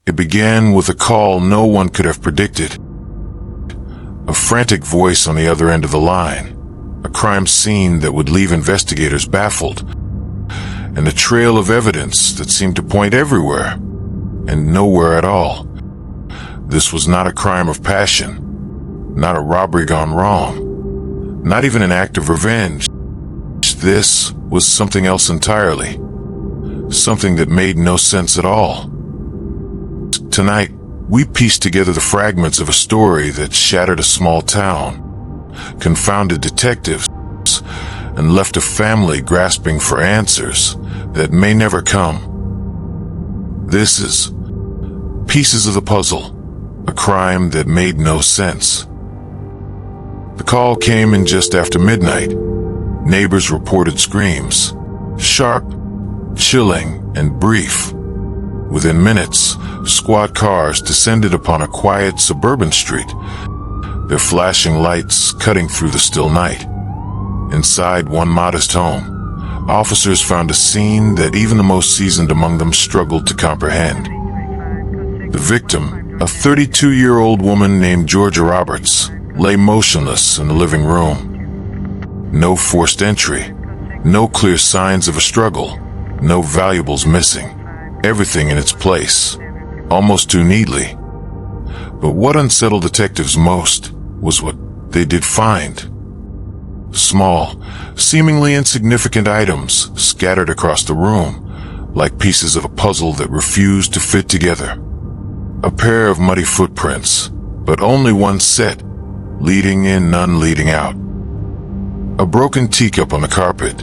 It began with a call no one could have predicted. A frantic voice on the other end of the line, a crime scene that would leave investigators baffled, and a trail of evidence that seemed to point everywhere and nowhere at all. This was not a crime of passion, not a robbery gone wrong, not even an act of revenge. This was something else entirely, something that made no sense at all. Tonight, we pieced together the fragments of a story that shattered a small town, confounded detectives, and left a family grasping for answers that may never come. This is Pieces of the Puzzle, a crime that made no sense. The call came in just after midnight. Neighbors reported screams, sharp, chilling, and brief. Within minutes, squad cars descended upon a quiet suburban street, their flashing lights cutting through the still night. Inside one modest home, officers found a scene that even the most seasoned among them struggled to comprehend. The victim, a 32-year-old woman named Georgia Roberts, lay motionless in the living room. No forced entry, no clear signs of a struggle, no valuables missing. Everything in its place, almost too neatly. But what unsettled detectives most was what they did find. Small, seemingly insignificant items scattered across the room, like pieces of a puzzle that refused to fit together. A pair of muddy footprints, but only one set, leading in, none leading out. A broken teacup on the carpet,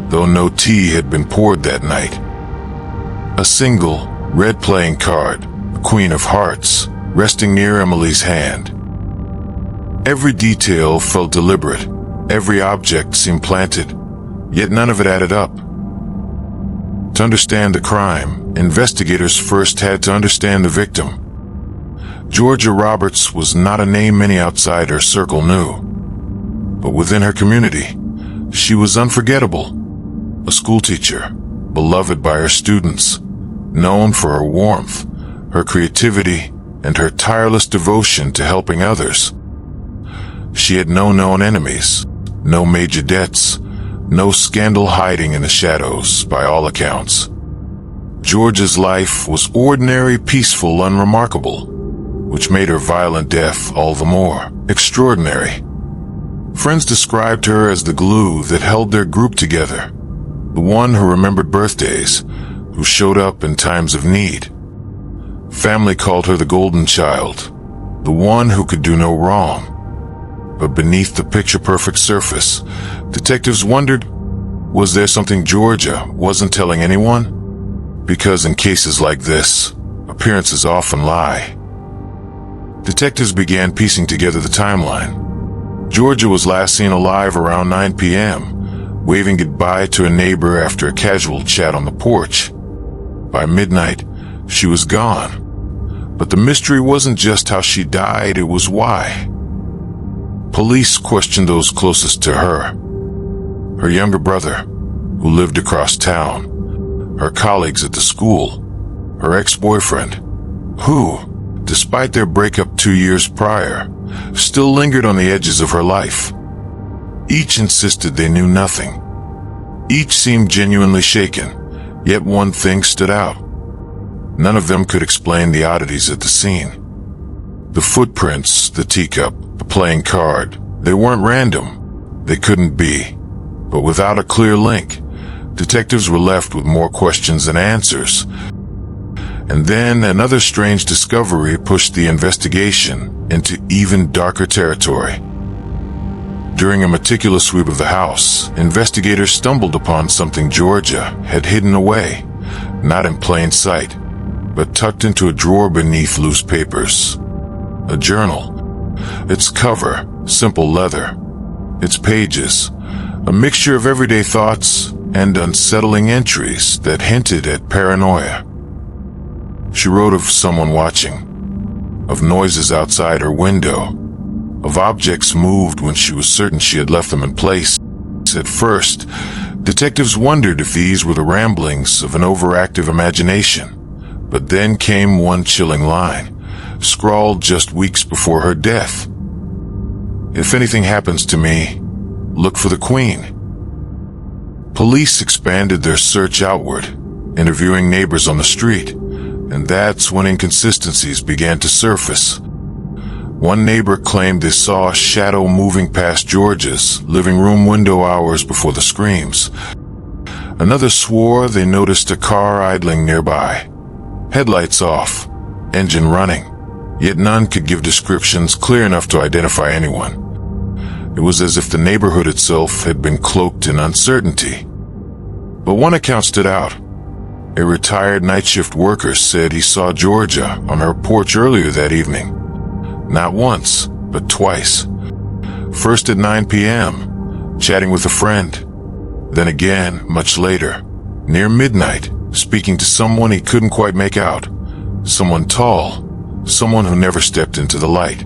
though no tea had been poured that night. A single, red playing card, the Queen of Hearts, resting near Emily's hand. Every detail felt deliberate. Every object seemed planted, yet none of it added up. To understand the crime, investigators first had to understand the victim. Georgia Roberts was not a name many outside her circle knew. But within her community, she was unforgettable. A schoolteacher, beloved by her students, known for her warmth, her creativity, and her tireless devotion to helping others. She had no known enemies, no major debts, no scandal hiding in the shadows, by all accounts. Georgia's life was ordinary, peaceful, unremarkable, which made her violent death all the more extraordinary. Friends described her as the glue that held their group together, the one who remembered birthdays, who showed up in times of need. Family called her the golden child, the one who could do no wrong. But beneath the picture-perfect surface, detectives wondered, was there something Georgia wasn't telling anyone? Because in cases like this, appearances often lie. Detectives began piecing together the timeline. Georgia was last seen alive around 9 p.m., waving goodbye to a neighbor after a casual chat on the porch. By midnight, she was gone. But the mystery wasn't just how she died, it was why. Police questioned those closest to her. Her younger brother, who lived across town, her colleagues at the school, her ex-boyfriend, who, despite their breakup 2 years prior, still lingered on the edges of her life. Each insisted they knew nothing. Each seemed genuinely shaken, yet one thing stood out. None of them could explain the oddities at the scene. The footprints, the teacup, the playing card, they weren't random. They couldn't be. But without a clear link, detectives were left with more questions than answers. And then another strange discovery pushed the investigation into even darker territory. During a meticulous sweep of the house, investigators stumbled upon something Georgia had hidden away, not in plain sight, but tucked into a drawer beneath loose papers. A journal. Its cover, simple leather. Its pages, a mixture of everyday thoughts and unsettling entries that hinted at paranoia. She wrote of someone watching, of noises outside her window, of objects moved when she was certain she had left them in place. At first, detectives wondered if these were the ramblings of an overactive imagination, But then came one chilling line, scrawled just weeks before her death. "If anything happens to me, look for the Queen." Police expanded their search outward, interviewing neighbors on the street, and that's when inconsistencies began to surface. One neighbor claimed they saw a shadow moving past George's living room window hours before the screams. Another swore they noticed a car idling nearby, headlights off, engine running, yet none could give descriptions clear enough to identify anyone. It was as if the neighborhood itself had been cloaked in uncertainty. But one account stood out. A retired night shift worker said he saw Georgia on her porch earlier that evening. Not once, but twice. First at 9 p.m., chatting with a friend. Then again, much later, near midnight, speaking to someone he couldn't quite make out. Someone tall, someone who never stepped into the light.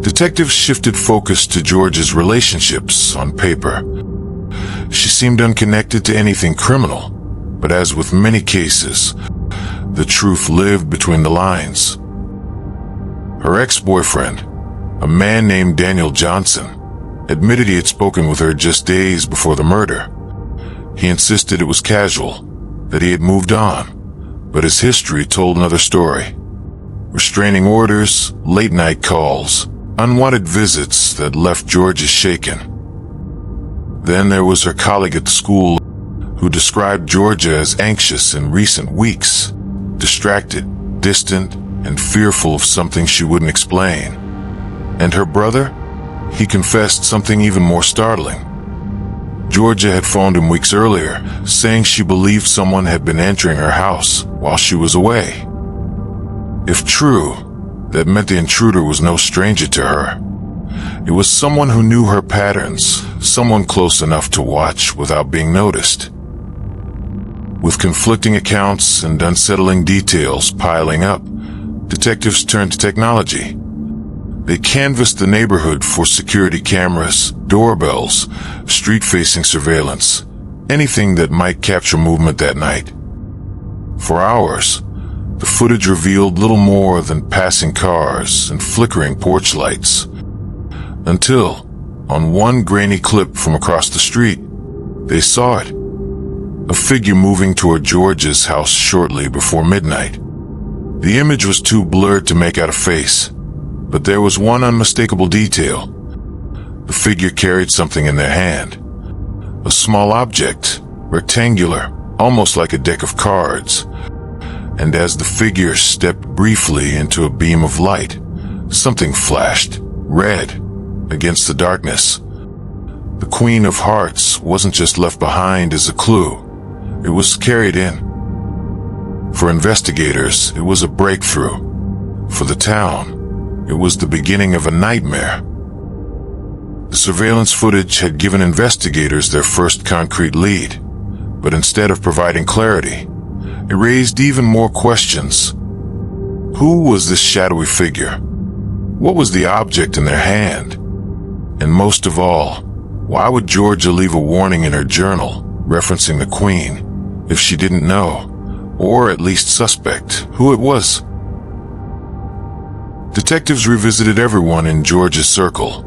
Detectives shifted focus to George's relationships on paper. She seemed unconnected to anything criminal, but as with many cases, the truth lived between the lines. Her ex-boyfriend, a man named Daniel Johnson, admitted he had spoken with her just days before the murder. He insisted it was casual, that he had moved on, but his history told another story. Restraining orders, late-night calls, unwanted visits that left Georgia shaken. Then there was her colleague at the school who described Georgia as anxious in recent weeks, distracted, distant, and fearful of something she wouldn't explain. And her brother? He confessed something even more startling. Georgia had phoned him weeks earlier, saying she believed someone had been entering her house while she was away. If true, that meant the intruder was no stranger to her. It was someone who knew her patterns, someone close enough to watch without being noticed. With conflicting accounts and unsettling details piling up, detectives turned to technology. They canvassed the neighborhood for security cameras, doorbells, street-facing surveillance, anything that might capture movement that night. For hours, the footage revealed little more than passing cars and flickering porch lights. Until, on one grainy clip from across the street, they saw it. A figure moving toward George's house shortly before midnight. The image was too blurred to make out a face, but there was one unmistakable detail. The figure carried something in their hand. A small object, rectangular, almost like a deck of cards. And as the figure stepped briefly into a beam of light, something flashed, red, against the darkness. The Queen of Hearts wasn't just left behind as a clue. It was carried in. For investigators, it was a breakthrough. For the town, it was the beginning of a nightmare. The surveillance footage had given investigators their first concrete lead, but instead of providing clarity, it raised even more questions. Who was this shadowy figure? What was the object in their hand? And most of all, why would Georgia leave a warning in her journal referencing the Queen if she didn't know, or at least suspect, who it was? Detectives revisited everyone in George's circle.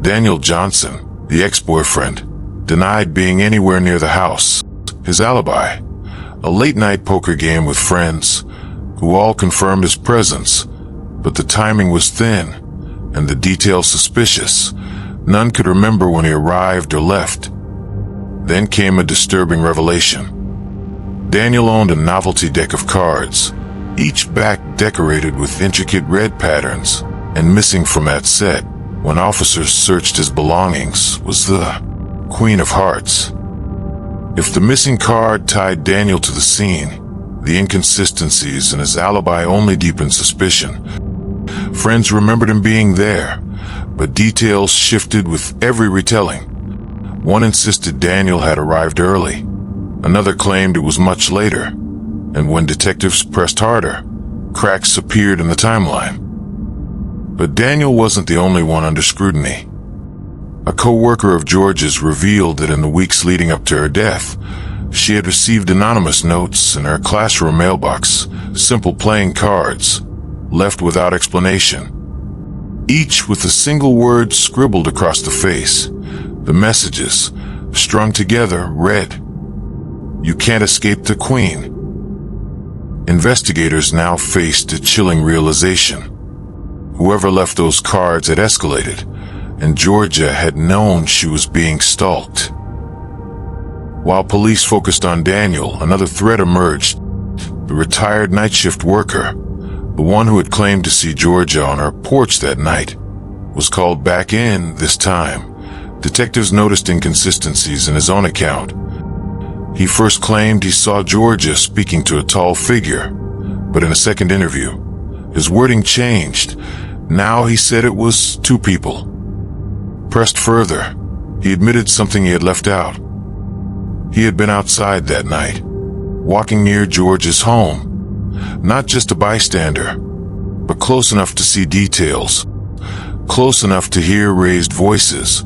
Daniel Johnson, the ex-boyfriend, denied being anywhere near the house. His alibi, a late-night poker game with friends, who all confirmed his presence, but the timing was thin, and the details suspicious. None could remember when he arrived or left. Then came a disturbing revelation. Daniel owned a novelty deck of cards, each back decorated with intricate red patterns, and missing from that set, when officers searched his belongings, was the Queen of Hearts. If the missing card tied Daniel to the scene, the inconsistencies in his alibi only deepened suspicion. Friends remembered him being there, but details shifted with every retelling. One insisted Daniel had arrived early. Another claimed it was much later, and when detectives pressed harder, cracks appeared in the timeline. But Daniel wasn't the only one under scrutiny. A co-worker of George's revealed that in the weeks leading up to her death, She had received anonymous notes in her classroom mailbox, simple playing cards, left without explanation, each with a single word scribbled across the face. The messages, strung together, read, "You can't escape the Queen." Investigators now faced a chilling realization. Whoever left those cards had escalated, and Georgia had known she was being stalked. While police focused on Daniel, another threat emerged. The retired night shift worker, the one who had claimed to see Georgia on her porch that night, was called back in this time. Detectives noticed inconsistencies in his own account. He first claimed he saw Georgia speaking to a tall figure, but in a second interview, his wording changed. Now he said it was two people. Pressed further, he admitted something he had left out. He had been outside that night, walking near George's home, not just a bystander, but close enough to see details, close enough to hear raised voices.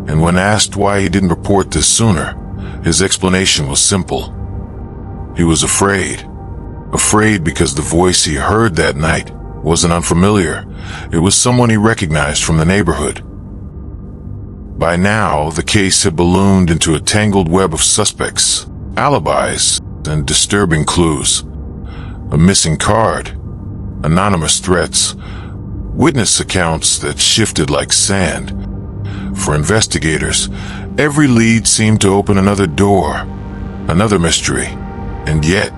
And when asked why he didn't report this sooner, his explanation was simple. He was afraid. Afraid because the voice he heard that night wasn't unfamiliar. It was someone he recognized from the neighborhood. By now, the case had ballooned into a tangled web of suspects, alibis, and disturbing clues. A missing card, anonymous threats, witness accounts that shifted like sand. For investigators, every lead seemed to open another door, another mystery, and yet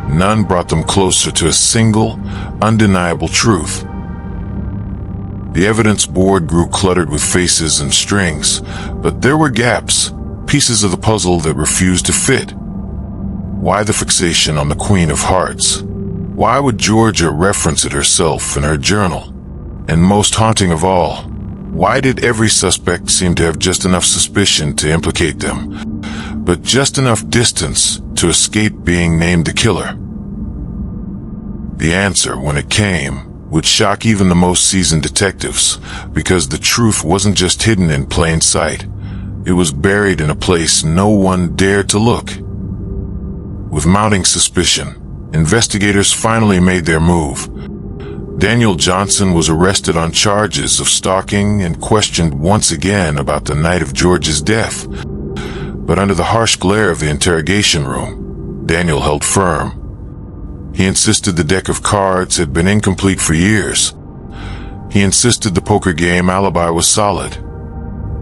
none brought them closer to a single, undeniable truth. The evidence board grew cluttered with faces and strings, but there were gaps, pieces of the puzzle that refused to fit. Why the fixation on the Queen of Hearts? Why would Georgia reference it herself in her journal? And most haunting of all, why did every suspect seem to have just enough suspicion to implicate them, but just enough distance to escape being named the killer? The answer, when it came, would shock even the most seasoned detectives, because the truth wasn't just hidden in plain sight. It was buried in a place no one dared to look. With mounting suspicion, investigators finally made their move. Daniel Johnson was arrested on charges of stalking and questioned once again about the night of George's death. But under the harsh glare of the interrogation room, Daniel held firm. He insisted the deck of cards had been incomplete for years. He insisted the poker game alibi was solid.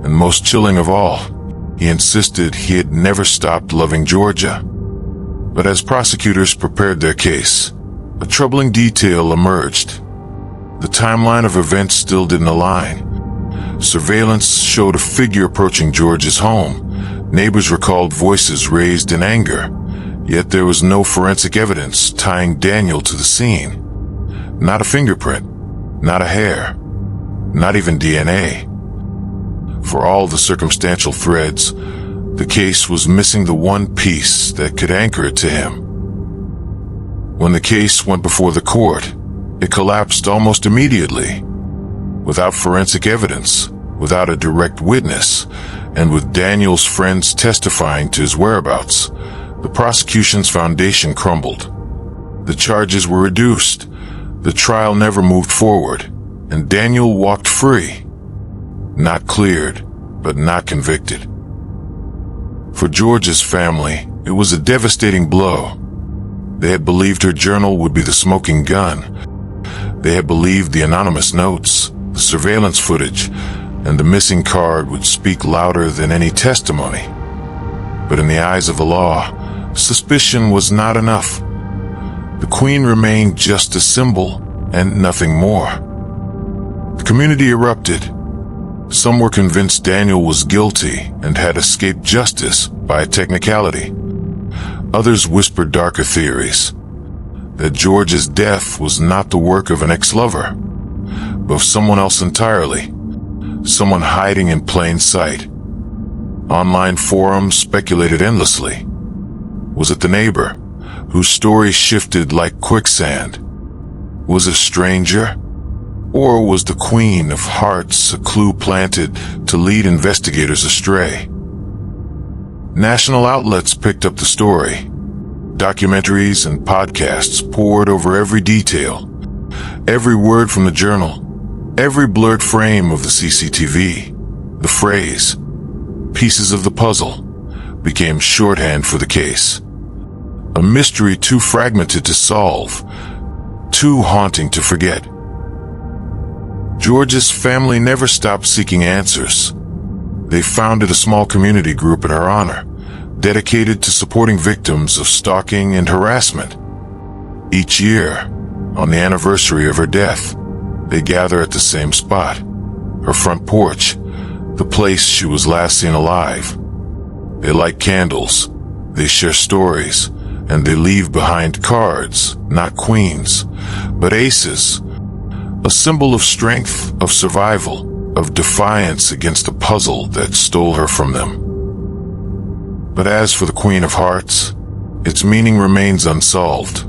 And most chilling of all, he insisted he had never stopped loving Georgia. But as prosecutors prepared their case, a troubling detail emerged. The timeline of events still didn't align. Surveillance showed a figure approaching George's home. Neighbors recalled voices raised in anger. Yet there was no forensic evidence tying Daniel to the scene. Not a fingerprint, not a hair, not even DNA. For all the circumstantial threads, the case was missing the one piece that could anchor it to him. When the case went before the court, it collapsed almost immediately. Without forensic evidence, without a direct witness, and with Daniel's friends testifying to his whereabouts, the prosecution's foundation crumbled. The charges were reduced. The trial never moved forward, and Daniel walked free. Not cleared, but not convicted. For Georgia's family, it was a devastating blow. They had believed her journal would be the smoking gun. They had believed the anonymous notes, the surveillance footage, and the missing card would speak louder than any testimony. But in the eyes of the law, suspicion was not enough. The Queen remained just a symbol and nothing more. The community erupted. Some were convinced Daniel was guilty and had escaped justice by a technicality. Others whispered darker theories, that George's death was not the work of an ex-lover, but of someone else entirely, someone hiding in plain sight. Online forums speculated endlessly. Was it the neighbor, whose story shifted like quicksand? Was it a stranger? Or was the Queen of Hearts a clue planted to lead investigators astray? National outlets picked up the story. Documentaries and podcasts poured over every detail, every word from the journal, every blurred frame of the CCTV. The phrase, "pieces of the puzzle," became shorthand for the case. A mystery too fragmented to solve, too haunting to forget. Georgia's family never stopped seeking answers. They founded a small community group in her honor, dedicated to supporting victims of stalking and harassment. Each year, on the anniversary of her death, they gather at the same spot, her front porch, the place she was last seen alive. They light candles, they share stories, and they leave behind cards, not queens, but aces, a symbol of strength, of survival, of defiance against the puzzle that stole her from them. But as for the Queen of Hearts, its meaning remains unsolved.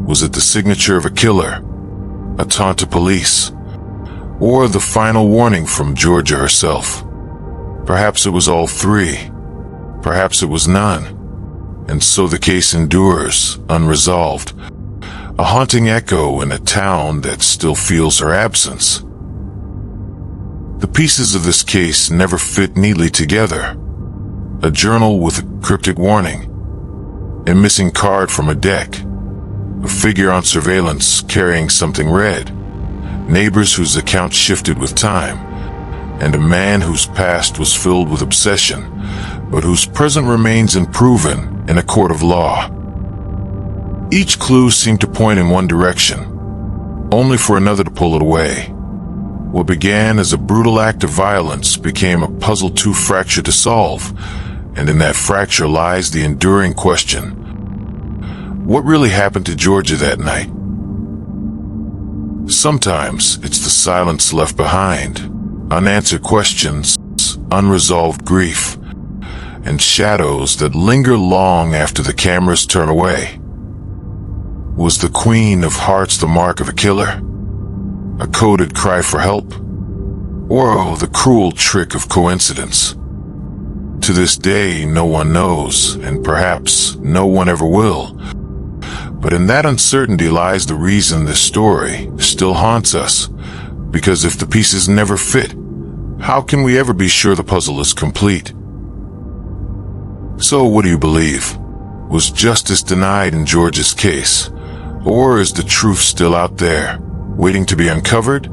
Was it the signature of a killer, a taunt to police, or the final warning from Georgia herself? Perhaps it was all three. Perhaps it was none. And so the case endures, unresolved, a haunting echo in a town that still feels her absence. The pieces of this case never fit neatly together. A journal with a cryptic warning, a missing card from a deck, a figure on surveillance carrying something red, neighbors whose accounts shifted with time, and a man whose past was filled with obsession, but whose present remains unproven in a court of law. Each clue seemed to point in one direction, only for another to pull it away. What began as a brutal act of violence became a puzzle too fractured to solve, and in that fracture lies the enduring question: what really happened to Georgia that night? Sometimes it's the silence left behind, unanswered questions, unresolved grief, and shadows that linger long after the cameras turn away. Was the Queen of Hearts the mark of a killer? A coded cry for help? Or the cruel trick of coincidence? To this day, no one knows, and perhaps no one ever will. But in that uncertainty lies the reason this story still haunts us. Because if the pieces never fit, how can we ever be sure the puzzle is complete? So what do you believe? Was justice denied in Georgia's case? Or is the truth still out there, waiting to be uncovered?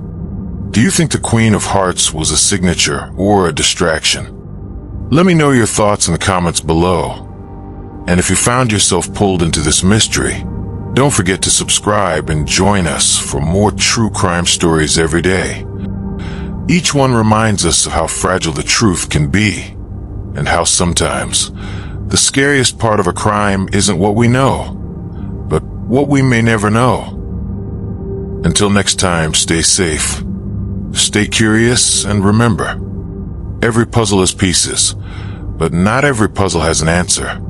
Do you think the Queen of Hearts was a signature or a distraction? Let me know your thoughts in the comments below. And if you found yourself pulled into this mystery, don't forget to subscribe and join us for more true crime stories every day. Each one reminds us of how fragile the truth can be, and how sometimes the scariest part of a crime isn't what we know, but what we may never know. Until next time, stay safe, stay curious, and remember, every puzzle has pieces, but not every puzzle has an answer.